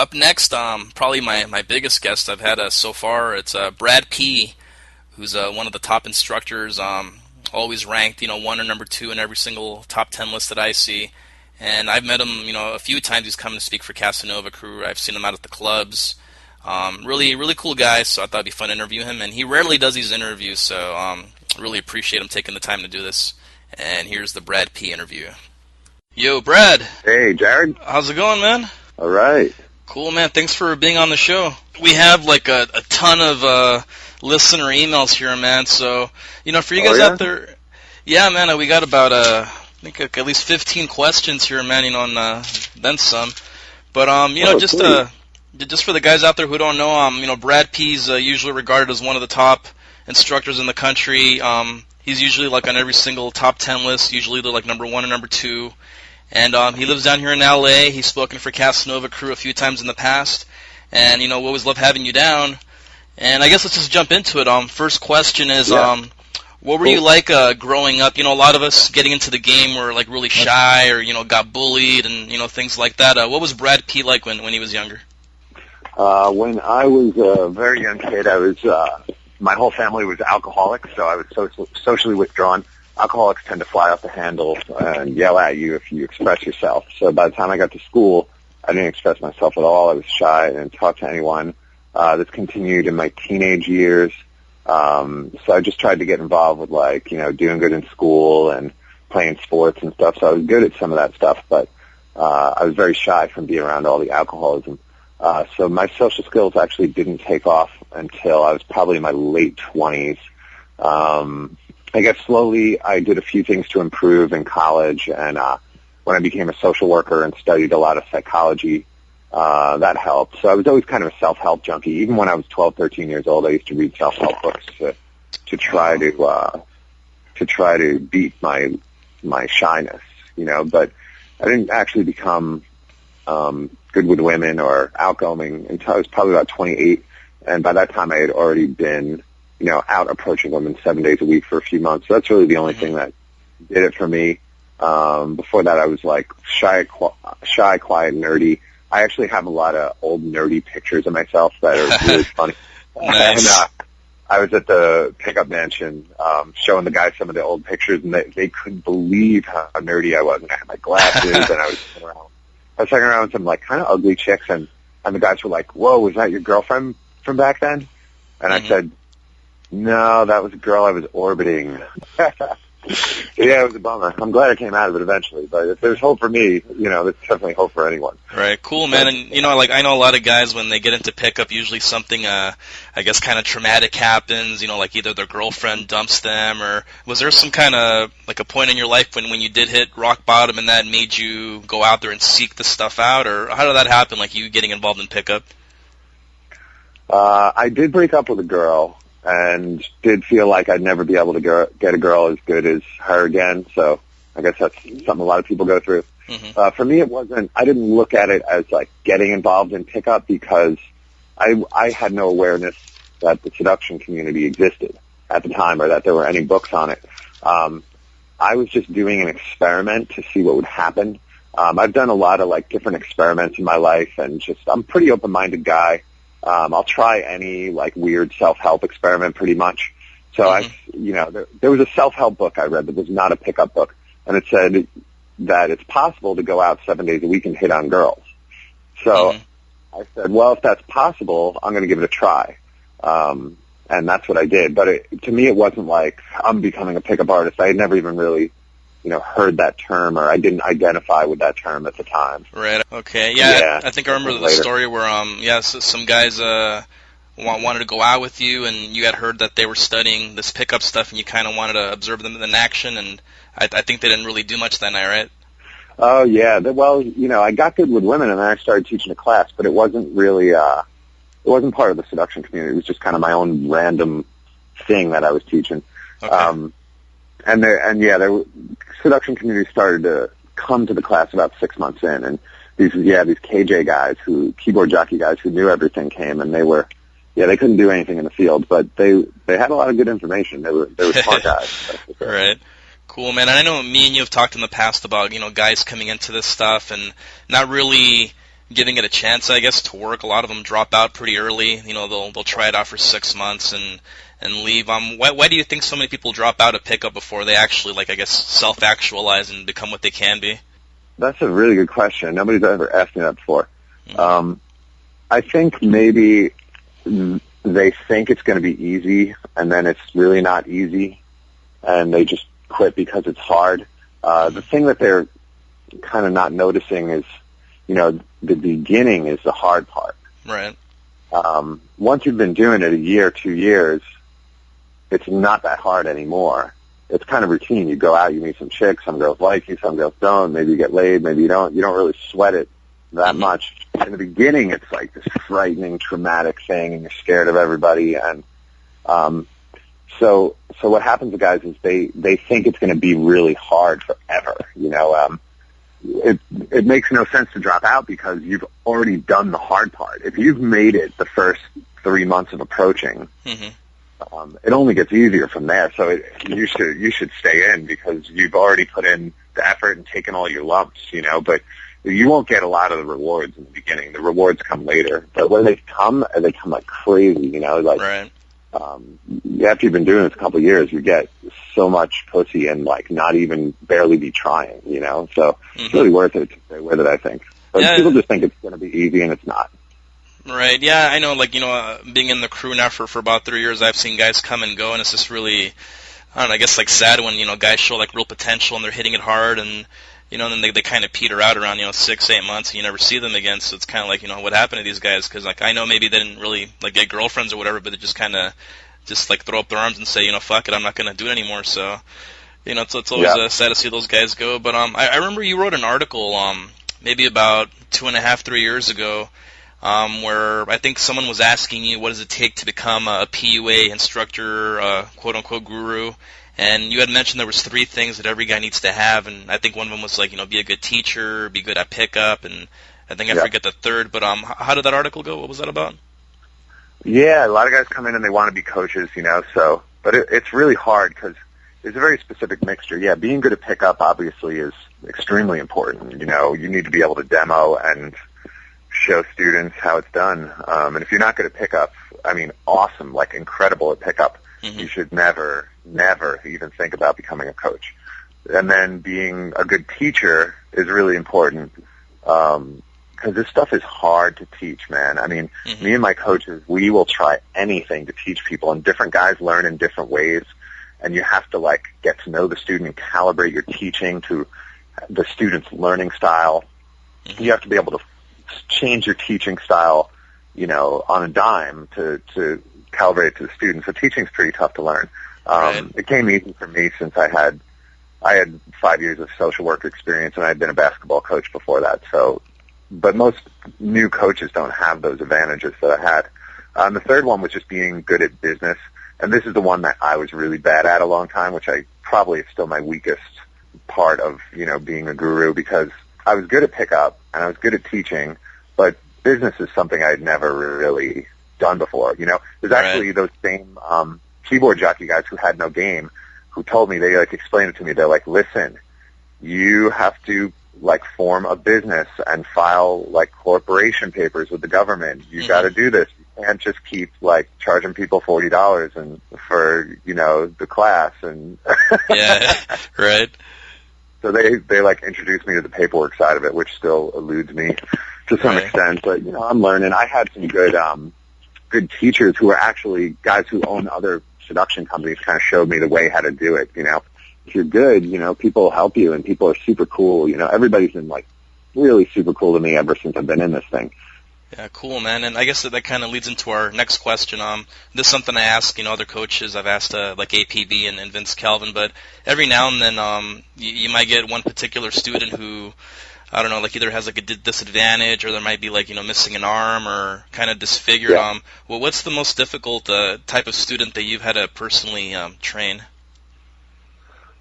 up next, probably my biggest guest I've had so far. It's Brad P., who's one of the top instructors, always ranked, one or number two in every single top 10 list that I see. And I've met him, a few times. He's come to speak for Casanova Crew. I've seen him out at the clubs. Really, really cool guy, so I thought it'd be fun to interview him. And he rarely does these interviews, so really appreciate him taking the time to do this. And here's the Brad P. interview. Yo, Brad. Hey, Jared. How's it going, man? All right. Cool, man. Thanks for being on the show. We have like a ton of listener emails here, man. So, for you guys out there, yeah, man, we got about I think at least 15 questions here, man. And then some. But just for the guys out there who don't know, Brad P's usually regarded as one of the top instructors in the country. He's usually like on every single top 10 list. Usually they're like number one or number two. And he lives down here in L.A. He's spoken for Casanova Crew a few times in the past. And, we always love having you down. And I guess let's just jump into it. First question is, what were you like growing up? A lot of us getting into the game were like really shy or, got bullied and, things like that. What was Brad P. like when he was younger? When I was a very young kid, I was my whole family was alcoholics, so I was socially withdrawn. Alcoholics tend to fly off the handle and yell at you if you express yourself. So by the time I got to school, I didn't express myself at all. I was shy. I didn't talk to anyone. This continued in my teenage years. So I just tried to get involved with doing good in school and playing sports and stuff. So I was good at some of that stuff, but I was very shy from being around all the alcoholism. So my social skills actually didn't take off until I was probably in my late 20s. I guess slowly I did a few things to improve in college, and when I became a social worker and studied a lot of psychology, that helped. So I was always kind of a self-help junkie. Even when I was 12, 13 years old, I used to read self-help books to try to beat my shyness, but I didn't actually become good with women or outgoing until I was probably about 28, and by that time I had already been out approaching women 7 days a week for a few months. So that's really the only thing that did it for me. Before that, I was like shy, quiet, nerdy. I actually have a lot of old nerdy pictures of myself that are really funny. Nice. And I was at the pickup mansion showing the guys some of the old pictures, and they couldn't believe how nerdy I was. And I had my glasses, and I was hanging around with some like kind of ugly chicks, and the guys were like, "Whoa, was that your girlfriend from back then?" And I said, "No, that was a girl I was orbiting." Yeah, it was a bummer. I'm glad I came out of it eventually, but if there's hope for me, there's definitely hope for anyone. Right, cool, man. And, I know a lot of guys, when they get into pickup, usually something, I guess, kind of traumatic happens, like either their girlfriend dumps them, or was there some kind of, like a point in your life when you did hit rock bottom and that made you go out there and seek the stuff out, or how did that happen, like you getting involved in pickup? I did break up with a girl, and did feel like I'd never be able to get a girl as good as her again. So I guess that's something a lot of people go through. For me, I didn't look at it as like getting involved in pickup because I had no awareness that the seduction community existed at the time or that there were any books on it. I was just doing an experiment to see what would happen. I've done a lot of like different experiments in my life, and I'm a pretty open-minded guy. I'll try any like weird self-help experiment pretty much. So there was a self-help book I read that was not a pickup book, and it said that it's possible to go out 7 days a week and hit on girls. So I said, well, if that's possible, I'm going to give it a try. And that's what I did. But to me, it wasn't like I'm becoming a pickup artist. I had never even really heard that term, or I didn't identify with that term at the time. Right. Okay. Yeah. I think I remember the story where, some guys wanted to go out with you, and you had heard that they were studying this pickup stuff, and you kind of wanted to observe them in action, and I think they didn't really do much that night, right? Oh yeah. Well, I got good with women, and then I started teaching a class, but it wasn't really, it wasn't part of the seduction community. It was just kind of my own random thing that I was teaching. Okay. The seduction community started to come to the class about 6 months in, and these KJ guys, keyboard jockey guys who knew everything came, and they couldn't do anything in the field, but they had a lot of good information. They were smart guys. Right. Cool, man. And I know me and you have talked in the past about, guys coming into this stuff and not really giving it a chance, I guess, to work. A lot of them drop out pretty early. You know, they'll try it out for 6 months and leave. Why do you think so many people drop out of pickup before they actually, like, I guess, self-actualize and become what they can be? That's a really good question. Nobody's ever asked me that before. Mm-hmm. I think maybe they think it's going to be easy, and then it's really not easy, and they just quit because it's hard. The thing that they're kind of not noticing is, you know, the beginning is the hard part. Right. Once you've been doing it a year, 2 years, it's not that hard anymore. It's kind of routine. You go out, you meet some chicks, some girls like you, some girls don't, maybe you get laid, maybe you don't. You don't really sweat it that much. In the beginning, it's like this frightening, traumatic thing, and you're scared of everybody. And so what happens to guys is they think it's going to be really hard forever. You know, it makes no sense to drop out because you've already done the hard part. If you've made it the first 3 months of approaching, it only gets easier from there. So you should stay in because you've already put in the effort and taken all your lumps. You know, but you won't get a lot of the rewards in the beginning. The rewards come later. But when they come like crazy, you know, like, right. After you've been doing this a couple of years, you get so much pussy and, like, not even barely be trying, you know? So it's really worth it to stay with it, I think. But people just think it's going to be easy, and it's not. Right, yeah, I know, like, you know, being in the crew now for about 3 years, I've seen guys come and go, and it's just really, I don't know, I guess, like, sad when, you know, guys show, like, real potential and they're hitting it hard, and, you know, then they kind of peter out around, you know, 6-8 months, and you never see them again. So it's kind of like, you know, what happened to these guys? Because, like, I know maybe they didn't really, like, get girlfriends or whatever, but they just kind of just, like, throw up their arms and say, you know, fuck it, I'm not going to do it anymore. So, you know, it's always sad to see those guys go. But I remember you wrote an article maybe about 2.5, 3 years ago where I think someone was asking you, what does it take to become a PUA instructor, quote-unquote guru? And you had mentioned there was 3 things that every guy needs to have, and I think one of them was, like, you know, be a good teacher, be good at pickup, and I think I forget the third. But how did that article go? What was that about? Yeah, a lot of guys come in and they want to be coaches, you know. So, but it's really hard because there's a very specific mixture. Yeah, being good at pickup obviously is extremely important. You know, you need to be able to demo and show students how it's done. And if you're not good at pickup, I mean, awesome, like incredible at pickup. You should never even think about becoming a coach. And then being a good teacher is really important because this stuff is hard to teach, man. I mean, me and my coaches, we will try anything to teach people, and different guys learn in different ways, and you have to, like, get to know the student and calibrate your teaching to the student's learning style. You have to be able to change your teaching style, you know, on a dime to calibrate it to the student. So teaching's pretty tough to learn. It came easy for me since I had 5 years of social work experience, and I had been a basketball coach before that. So, but most new coaches don't have those advantages that I had. The third one was just being good at business, and this is the one that I was really bad at a long time, which I probably is still my weakest part of, you know, being a guru, because I was good at pickup and I was good at teaching, but business is something I had never really done before. You know, there's actually those same keyboard jockey guys who had no game who told me, they, like, explained it to me. They're like, listen, you have to, like, form a business and file, like, corporation papers with the government. You got to do this. You can't just keep, like, charging people $40 and for, you know, the class and So they like introduced me to the paperwork side of it, which still eludes me to some extent. But, you know, I'm learning. I had some good teachers who were actually guys who own other production companies, kind of showed me the way how to do it. You know, if you're good, you know, people will help you, and people are super cool. You know, everybody's been, like, really super cool to me ever since I've been in this thing. Yeah, cool, man. And I guess that kind of leads into our next question. This is something I ask, you know, other coaches. I've asked, like, APB and Vince Calvin, but every now and then you might get one particular student who, I don't know, like, either has, like, a disadvantage, or there might be, like, you know, missing an arm or kind of disfigured. Well, what's the most difficult type of student that you've had to personally train?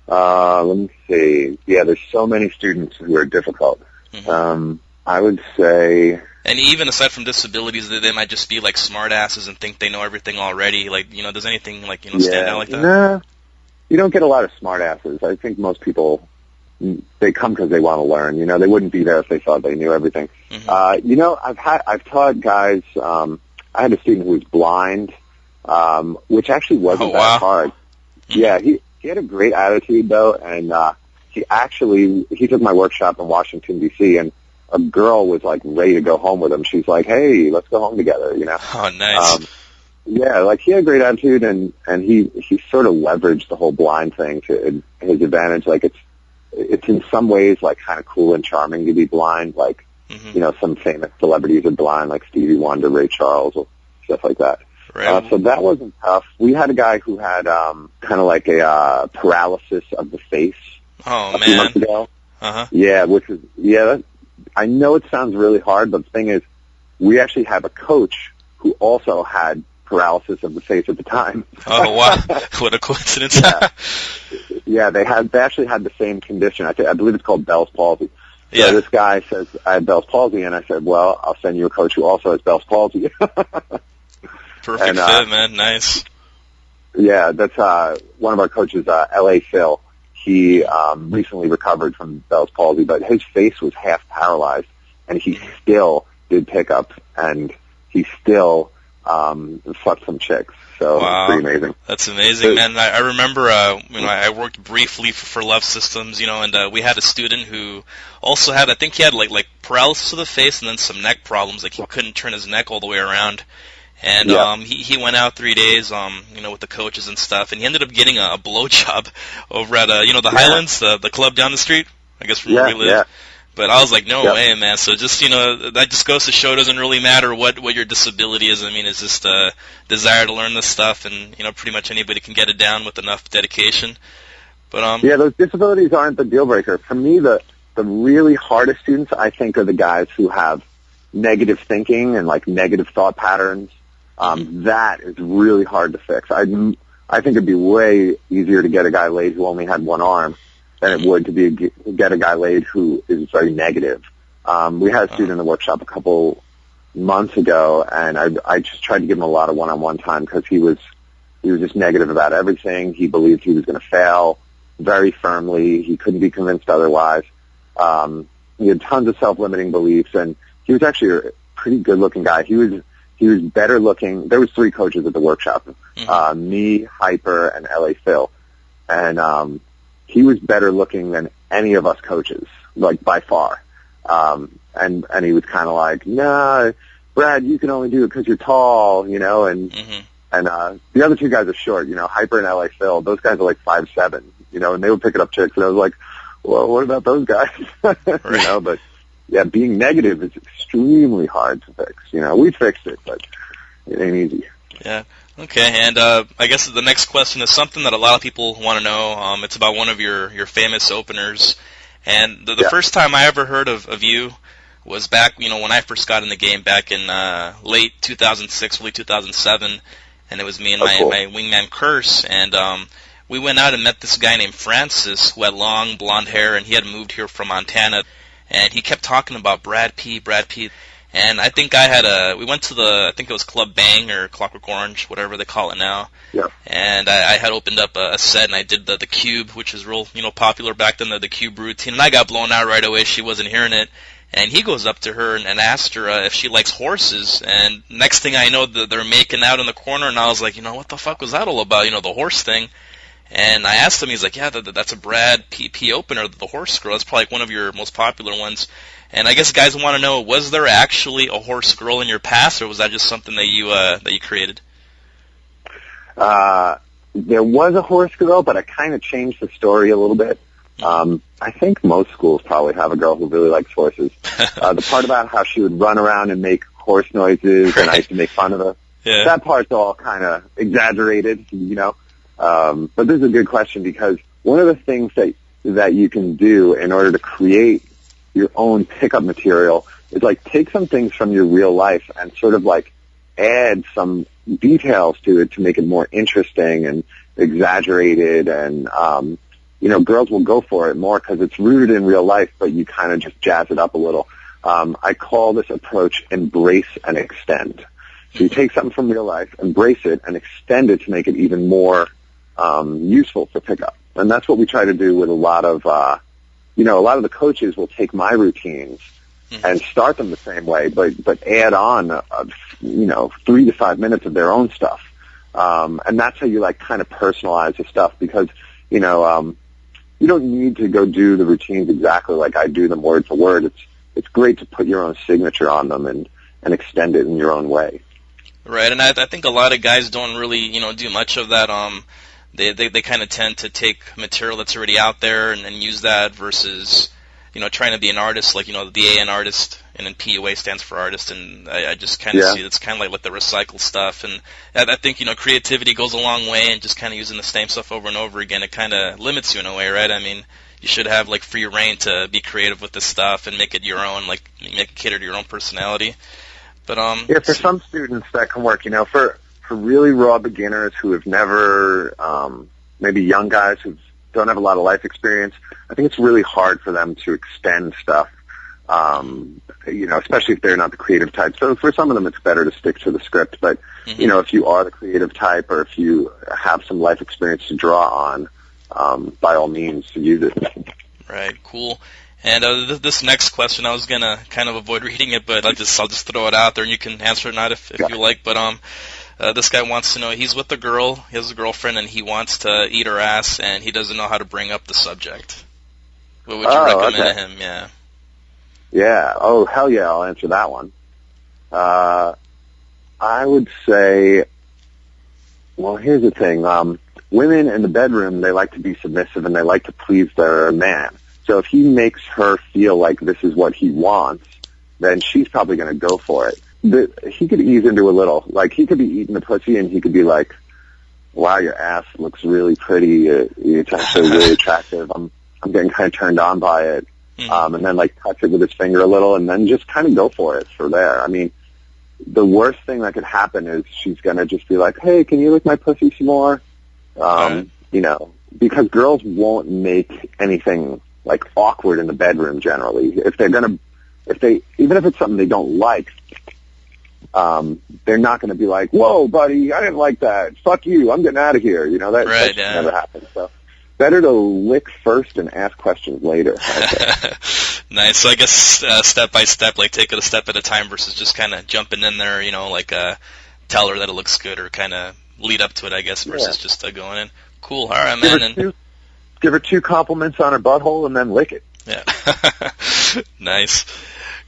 Let me see. Yeah, there's so many students who are difficult. I would say... And even aside from disabilities, they might just be, like, smartasses and think they know everything already. Like, you know, does anything, like, you know, stand out like that? Nah, you don't get a lot of smartasses. I think most people they come because they want to learn. You know, they wouldn't be there if they thought they knew everything. Mm-hmm. You know, I've taught guys. I had a student who was blind, which actually wasn't that hard. Mm-hmm. Yeah, he had a great attitude though, and he took my workshop in Washington D.C. and a girl was like ready to go home with him. She's like, "Hey, let's go home together." You know? Oh, nice. Yeah, like he had a great attitude, and he sort of leveraged the whole blind thing to his advantage. Like it's in some ways like kind of cool and charming to be blind. Like you know, some famous celebrities are blind, like Stevie Wonder, Ray Charles, or stuff like that. Right. So that wasn't tough. We had a guy who had kind of like a paralysis of the face. Oh, a few months ago. Yeah, I know it sounds really hard, but the thing is, we actually have a coach who also had paralysis of the face at the time. Oh, wow. What a coincidence. Yeah, they actually had the same condition. I believe it's called Bell's palsy. So this guy says, I have Bell's palsy, and I said, well, I'll send you a coach who also has Bell's palsy. Perfect fit, man. Nice. Yeah, that's one of our coaches, L.A. Phil. He recently recovered from Bell's palsy, but his face was half paralyzed, and he still did pickup, and he still fucked some chicks. So wow. It's pretty amazing. That's amazing, man. I remember, I worked briefly for Love Systems, and we had a student who also had, I think he had like paralysis of the face and then some neck problems, like he couldn't turn his neck all the way around. And he went out 3 days, with the coaches and stuff, and he ended up getting a blowjob over at the Highlands, the club down the street, I guess from where we live. Yeah. But I was like, no way, man. So just that just goes to show it doesn't really matter what your disability is. I mean, it's just a desire to learn this stuff, and pretty much anybody can get it down with enough dedication. But those disabilities aren't the deal breaker. For me, the really hardest students I think are the guys who have negative thinking and like negative thought patterns. That is really hard to fix. I think it'd be way easier to get a guy laid who only had one arm than it would to get a guy laid who is very negative. We had a student in the workshop a couple months ago, and I just tried to give him a lot of one-on-one time because he was just negative about everything. He believed he was going to fail very firmly. He couldn't be convinced otherwise. He had tons of self-limiting beliefs, and he was actually a pretty good-looking guy. He was better looking. There was 3 coaches at the workshop, me, Hyper, and L.A. Phil. And he was better looking than any of us coaches, like by far. And he was kind of like, nah, Brad, you can only do it because you're tall, and the other 2 guys are short, Hyper and L.A. Phil. Those guys are like 5'7", and they were picking up chicks, and I was like, well, what about those guys? Right. But yeah, being negative is extremely hard to fix. We fixed it, but it ain't easy. Yeah. Okay, and I guess the next question is something that a lot of people want to know. It's about one of your famous openers. And the first time I ever heard of you was back, when I first got in the game back in late 2006, early 2007. And it was me and my wingman Curse. And we went out and met this guy named Francis who had long blonde hair, and he had moved here from Montana. And he kept talking about Brad P. And I think we went to I think it was Club Bang or Clockwork Orange, whatever they call it now. Yeah. And I had opened up a set, and I did the Cube, which is real, popular back then, the Cube routine. And I got blown out right away. She wasn't hearing it. And he goes up to her and asked her if she likes horses. And next thing I know, they're making out in the corner. And I was like, what the fuck was that all about? The horse thing. And I asked him, he's like, yeah, that's a Brad P opener, the horse girl. That's probably like one of your most popular ones. And I guess guys want to know, was there actually a horse girl in your past, or was that just something that you created? There was a horse girl, but I kind of changed the story a little bit. I think most schools probably have a girl who really likes horses. The part about how she would run around and make horse noises, and I used to make fun of her, that part's all kind of exaggerated, But this is a good question, because one of the things that you can do in order to create your own pickup material is like take some things from your real life and sort of like add some details to it to make it more interesting and exaggerated, and girls will go for it more because it's rooted in real life, but you kind of just jazz it up a little. I call this approach embrace and extend. So you take something from real life, embrace it, and extend it to make it even more useful for pickup. And that's what we try to do with a lot of a lot of the coaches will take my routines and start them the same way, but add on, 3 to 5 minutes of their own stuff. And that's how you like kind of personalize the stuff because, you don't need to go do the routines exactly like I do them word for word. It's great to put your own signature on them and extend it in your own way. Right, and I think a lot of guys don't really, do much of that. They kind of tend to take material that's already out there and use that versus, trying to be an artist, like, the AN artist, and then PUA stands for artist, and I just kind of see it's kind of like the recycled stuff, and I think, creativity goes a long way, and just kind of using the same stuff over and over again, it kind of limits you in a way, right? I mean, you should have, like, free reign to be creative with this stuff and make it your own, like, make it cater to your own personality. But, for some students that can work, for really raw beginners who have never, maybe young guys who don't have a lot of life experience, I think it's really hard for them to extend stuff, especially if they're not the creative type. So for some of them, it's better to stick to the script. But, if you are the creative type or if you have some life experience to draw on, by all means, use it. Right, cool. And this next question, I was gonna kind of avoid reading it, but I'll just throw it out there, and you can answer it or not if you like. But this guy wants to know, he's with a girl, he has a girlfriend, and he wants to eat her ass, and he doesn't know how to bring up the subject. What would you recommend to him? Yeah. Yeah. Oh, hell yeah, I'll answer that one. I would say, well, here's the thing. Women in the bedroom, they like to be submissive, and they like to please their man. So if he makes her feel like this is what he wants, then she's probably going to go for it. He could ease into a little. Like, he could be eating the pussy, and he could be like, wow, your ass looks really pretty. It's actually really attractive. I'm getting kind of turned on by it. And then, like, touch it with his finger a little, and then just kind of go for it for there. I mean, the worst thing that could happen is she's going to just be like, hey, can you lick my pussy some more? Because girls won't make anything like awkward in the bedroom generally. Even if it's something they don't like, they're not going to be like, whoa, buddy, I didn't like that. Fuck you, I'm getting out of here. That never happens. So better to lick first and ask questions later. Nice. So I guess step by step, like take it a step at a time versus just kind of jumping in there, tell her that it looks good or kind of lead up to it, I guess, versus just going in. Cool. All right, man. Give her 2 compliments on her butthole and then lick it. Yeah. Nice.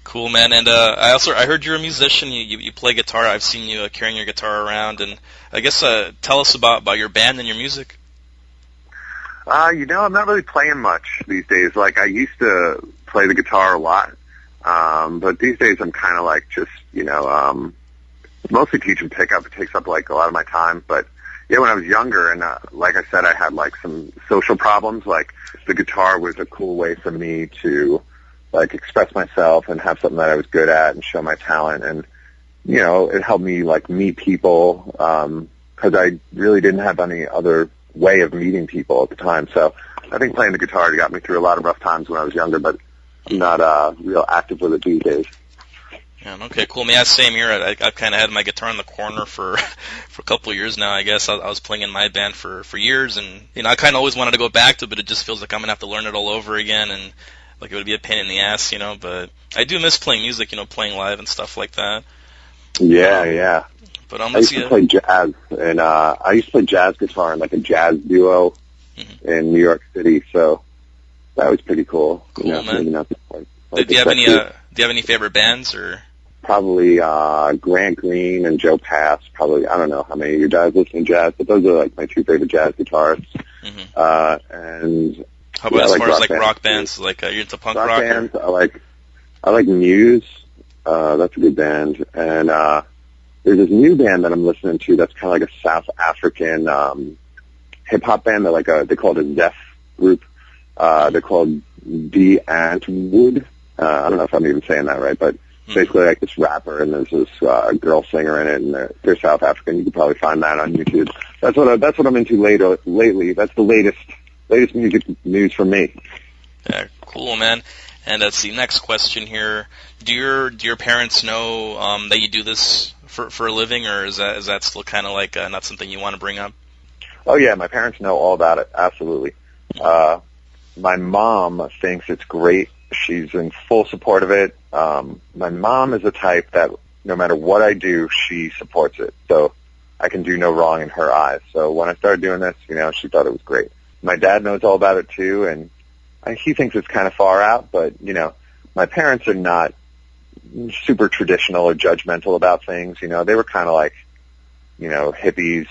Cool, man. And I heard you're a musician. You play guitar. I've seen you carrying your guitar around. And I guess tell us about your band and your music. I'm not really playing much these days. Like, I used to play the guitar a lot. But these days I'm kind of like just, mostly teaching pickup. It takes up like a lot of my time. But yeah, when I was younger, and like I said, I had like some social problems. Like, the guitar was a cool way for me to like express myself and have something that I was good at and show my talent. And it helped me like meet people because I really didn't have any other way of meeting people at the time. So I think playing the guitar got me through a lot of rough times when I was younger. But I'm not real active with it these days. Yeah, okay, cool. Yeah, same here. I've kind of had my guitar in the corner for a couple of years now, I guess. I was playing in my band for years, and, I kind of always wanted to go back to it, but it just feels like I'm going to have to learn it all over again, and, like, it would be a pain in the ass, but I do miss playing music, playing live and stuff like that. Yeah. But I used to play jazz, and I used to play jazz guitar in, like, a jazz duo in New York City, so that was pretty cool. Cool, man. Do you have any favorite bands, or...? Probably Grant Green and Joe Pass. Probably, I don't know how many of you guys listen to jazz, but those are like my 2 favorite jazz guitarists. And how about as far as like rock bands? Like you're into punk rock? Bands, I like Muse. That's a good band. And there's this new band that I'm listening to that's kind of like a South African hip hop band. They call it a Zeph group. They're called D Antwood. I don't know if I'm even saying that right, but basically like this rapper, and there's this girl singer in it, and they're South African. You can probably find that on YouTube. That's what I'm into lately. That's the latest music news from me. Yeah, cool, man. And let's see, next question here. Do your parents know that you do this for a living, or is that still kind of like not something you want to bring up? Oh yeah, my parents know all about it. Absolutely. my mom thinks it's great. She's in full support of it. My mom is the type that no matter what I do, she supports it. So I can do no wrong in her eyes. So when I started doing this, she thought it was great. My dad knows all about it too, and he thinks it's kind of far out, but, my parents are not super traditional or judgmental about things. They were kind of like, hippies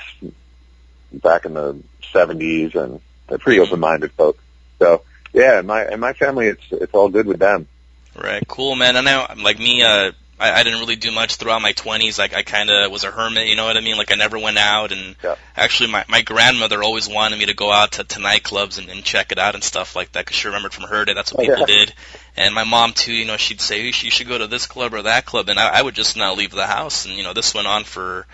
back in the 70s, and they're pretty open-minded folks. So, yeah, in my family, it's all good with them. Right, cool, man. I know, like me, I didn't really do much throughout my 20s. Like, I kind of was a hermit, you know what I mean? Like, I never went out, and actually my grandmother always wanted me to go out to nightclubs and check it out and stuff like that, because she remembered from her day that's what people did. And my mom, too, she'd say, you should go to this club or that club, and I would just not leave the house. And, this went on for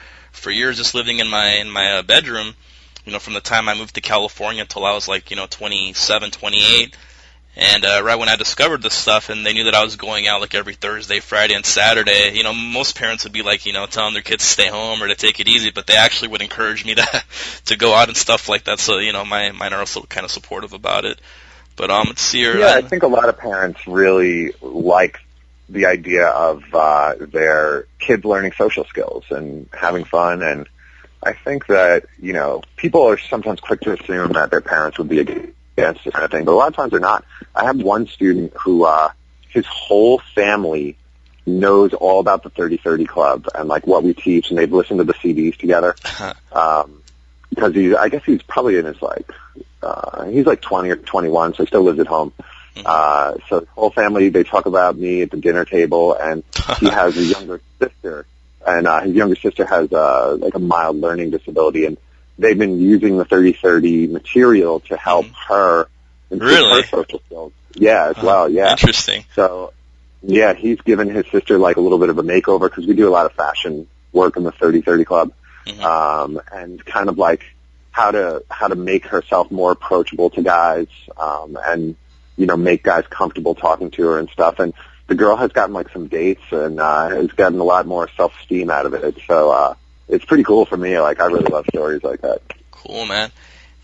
years, just living in my bedroom, from the time I moved to California until I was, like, 27, 28. And right when I discovered this stuff, and they knew that I was going out like every Thursday, Friday, and Saturday, most parents would be like, telling their kids to stay home or to take it easy, but they actually would encourage me to go out and stuff like that. So, mine are also kind of supportive about it. But let's see here. Yeah, I think a lot of parents really like the idea of their kids learning social skills and having fun. And I think that, people are sometimes quick to assume that their parents would be against this kind of thing, but a lot of times they're not. I have one student who, his whole family knows all about the 30-30 Club and like what we teach, and they've listened to the CDs together. Because I guess he's probably in his he's like 20 or 21, so he still lives at home. So his whole family, they talk about me at the dinner table, and he has a younger sister, and his younger sister has like a mild learning disability, and they've been using the 30-30 material to help her improve her social skills. Yeah, as well, yeah. Interesting. So, yeah, he's given his sister like a little bit of a makeover, because we do a lot of fashion work in the 30-30 Club, and kind of like how to make herself more approachable to guys, and, make guys comfortable talking to her and stuff. And the girl has gotten like some dates and has gotten a lot more self-esteem out of it. So, it's pretty cool for me. Like, I really love stories like that. Cool, man.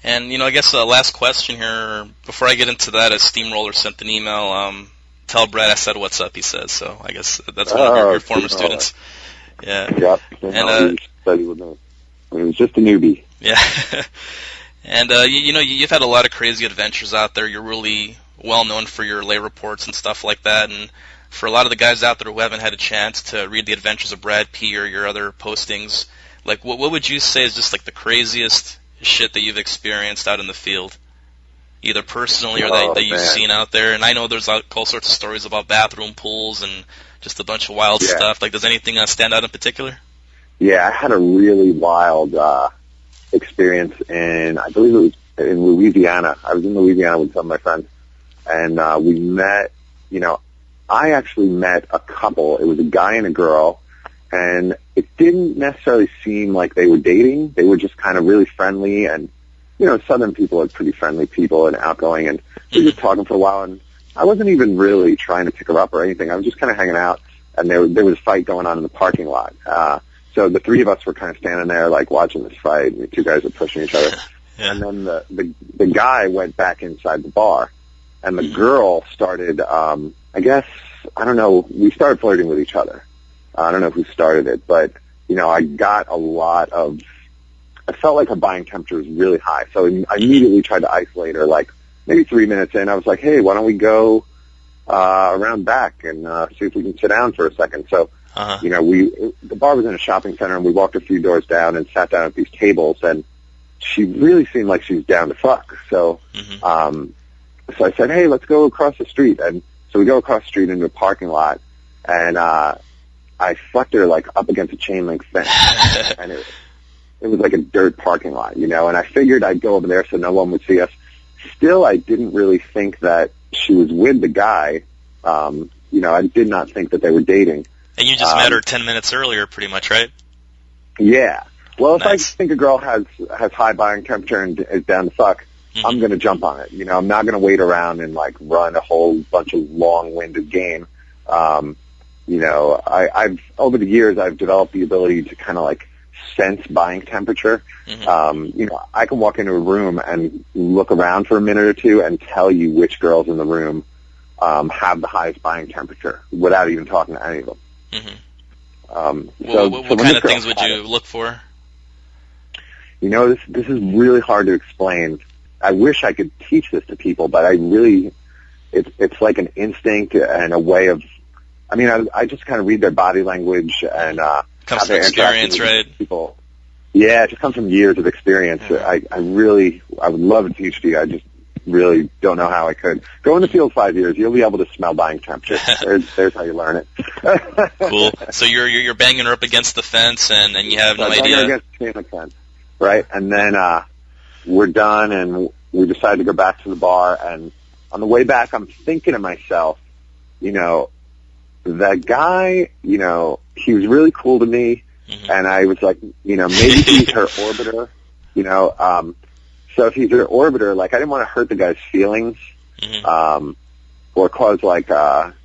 And, I guess the last question here, before I get into that, a Steamroller sent an email. Tell Brad I said what's up, he says. So I guess that's one of your former students. Yeah. Yep. And he studied with me. He was just a newbie. Yeah. And, you've had a lot of crazy adventures out there. You're really well known for your lay reports and stuff like that. And for a lot of the guys out there who haven't had a chance to read the adventures of Brad P. or your other postings, like, what would you say is just like the craziest shit that you've experienced out in the field, either personally or that you've seen out there? And I know there's all sorts of stories about bathroom pools and just a bunch of wild stuff. Like, does anything stand out in particular? Yeah, I had a really wild experience in, I believe it was in Louisiana. I was in Louisiana with some of my friends, and we met, I actually met a couple. It was a guy and a girl, and it didn't necessarily seem like they were dating. They were just kind of really friendly, and, Southern people are pretty friendly people and outgoing, and we were just talking for a while, and I wasn't even really trying to pick her up or anything. I was just kind of hanging out, and there was a fight going on in the parking lot. So the three of us were kind of standing there, like, watching this fight, and the two guys were pushing each other. And then the guy went back inside the bar, and the girl started, I guess, I don't know, we started flirting with each other. I don't know who started it, but, I got I felt like her buying temperature was really high. So I immediately tried to isolate her, like, maybe 3 minutes in. I was like, hey, why don't we go around back and see if we can sit down for a second. So, the bar was in a shopping center, and we walked a few doors down and sat down at these tables, and she really seemed like she was down to fuck. So, so I said, hey, let's go across the street. And so we go across the street into a parking lot, and I fucked her, like, up against a chain link fence. And it was like a dirt parking lot, and I figured I'd go over there so no one would see us. Still, I didn't really think that she was with the guy. I did not think that they were dating. And you just met her 10 minutes earlier, pretty much, right? Yeah. Well, if I think a girl has high buying temperature and is down to fuck, I'm going to jump on it. I'm not going to wait around and, like, run a whole bunch of long-winded game. I've over the years, I've developed the ability to kind of, like, sense buying temperature. Mm-hmm. You know, I can walk into a room and look around for a minute or two and tell you which girls in the room have the highest buying temperature without even talking to any of them. Mm-hmm. What kind of things would you look for? You know, this is really hard to explain. I wish I could teach this to people, but it's like an instinct and a way of, I mean, I just kind of read their body language and comes from experience, right? People. Yeah, it just comes from years of experience. Mm-hmm. I would love to teach you. I just really don't know how I could. Go in the field 5 years, you'll be able to smell buying temperature. There's how you learn it. Cool. So you're banging her up against the fence, and you have no idea. Against the chain link fence, right? And then we're done, and we decide to go back to the bar. And on the way back, I'm thinking to myself, you know, that guy, you know, he was really cool to me. Mm-hmm. And I was like, you know, maybe he's her orbiter, you know. So if he's her orbiter, like, I didn't want to hurt the guy's feelings, mm-hmm. Or cause, like,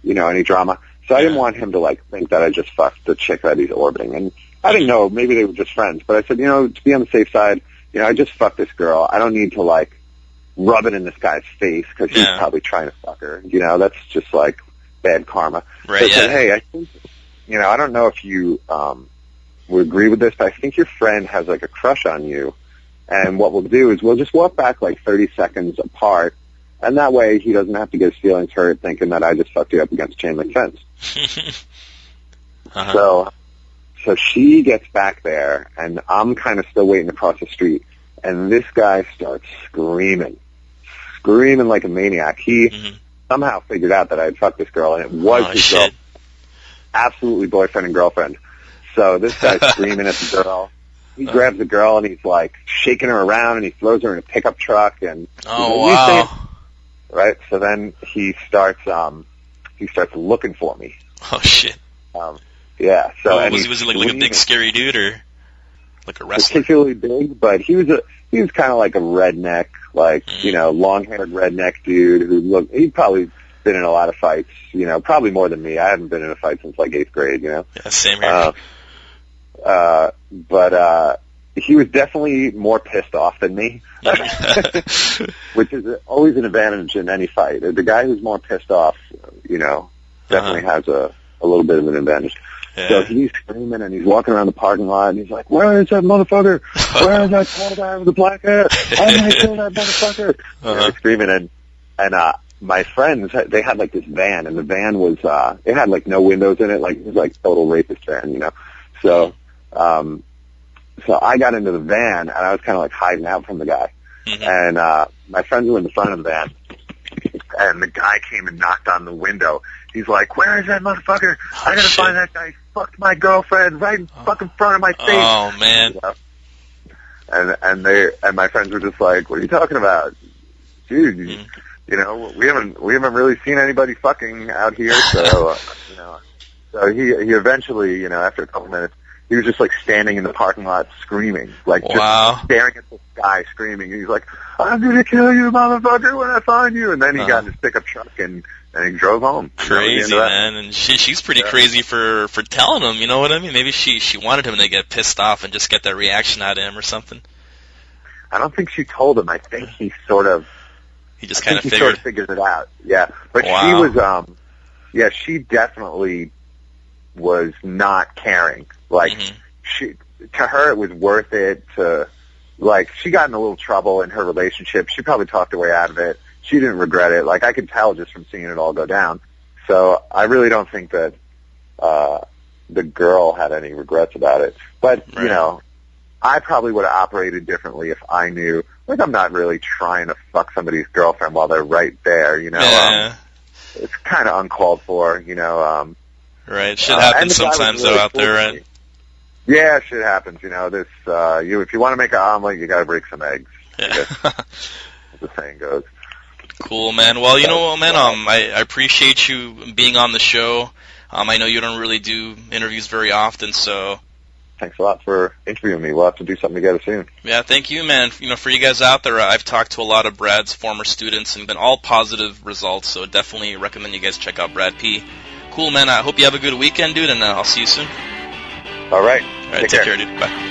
you know, any drama. So I didn't want him to, like, think that I just fucked the chick that he's orbiting. And I didn't know. Maybe they were just friends. But I said, you know, to be on the safe side, you know, I just fucked this girl. I don't need to, like, rub it in this guy's face because he's probably trying to fuck her. You know, that's just, like, bad karma. Right, so I said, hey, I think, you know, I don't know if you would agree with this, but I think your friend has, like, a crush on you. And what we'll do is we'll just walk back, like, 30 seconds apart. And that way he doesn't have to get his feelings hurt thinking that I just fucked you up against a chain link fence. Uh-huh. So she gets back there, and I'm kind of still waiting across the street. And this guy starts screaming like a maniac. He somehow figured out that I had fucked this girl, and it was his girl. Absolutely boyfriend and girlfriend. So this guy's screaming at the girl. He grabs the girl, and he's, like, shaking her around, and he throws her in a pickup truck. And wow. Right? So then he starts looking for me. Oh, shit. Yeah. So and was he like a big scary dude or like a wrestler? Particularly big, but he was kind of like a redneck, like you know, long-haired redneck dude he'd probably been in a lot of fights, you know, probably more than me. I haven't been in a fight since like 8th grade, you know. Yeah, same here. But he was definitely more pissed off than me, which is always an advantage in any fight. The guy who's more pissed off, you know, definitely has a little bit of an advantage. Yeah. So he's screaming and he's walking around the parking lot and he's like, "Where is that motherfucker? Where is that tall guy with the black hair? I'm gonna kill that motherfucker!" You know, screaming and my friends, they had like this van, and the van was it had like no windows in it, like it was like total rapist van, you know. So so I got into the van and I was kind of like hiding out from the guy, and my friends were in the front of the van, and the guy came and knocked on the window. He's like, "Where is that motherfucker? I gotta find that guy. He fucked my girlfriend right in fucking front of my face." Oh man! You know? And my friends were just like, "What are you talking about, dude? You know, we haven't really seen anybody fucking out here." So you know, so he eventually, you know, after a couple minutes, he was just like standing in the parking lot screaming, like just staring at the sky screaming. And he's like, "I'm gonna kill you, motherfucker, when I find you." And then he got in his pickup truck and he drove home. Crazy, man. And she's pretty crazy for telling him, you know what I mean? Maybe she wanted him to get pissed off and just get that reaction out of him or something. I don't think she told him. I think he sort of figured it out. Yeah. But she was she definitely was not caring. Like to her it was worth it to, like, she got in a little trouble in her relationship. She probably talked her way out of it. She didn't regret it. Like, I could tell just from seeing it all go down. So I really don't think that the girl had any regrets about it. But, you know, I probably would have operated differently if I knew. Like, I'm not really trying to fuck somebody's girlfriend while they're right there, you know. Yeah. It's kind of uncalled for, you know. Right. Shit happens sometimes, really, though, out there, right? Yeah, shit happens, you know. This, if you want to make an omelet, you got to break some eggs. Yeah. As the saying goes. Cool, man. Well, you know what, man? I appreciate you being on the show. I know you don't really do interviews very often, so thanks a lot for interviewing me. We'll have to do something together soon. Yeah, thank you, man. You know, for you guys out there, I've talked to a lot of Brad's former students and been all positive results, so definitely recommend you guys check out Brad P. Cool, man. I hope you have a good weekend, dude, and I'll see you soon. All right. Take care, dude. Bye.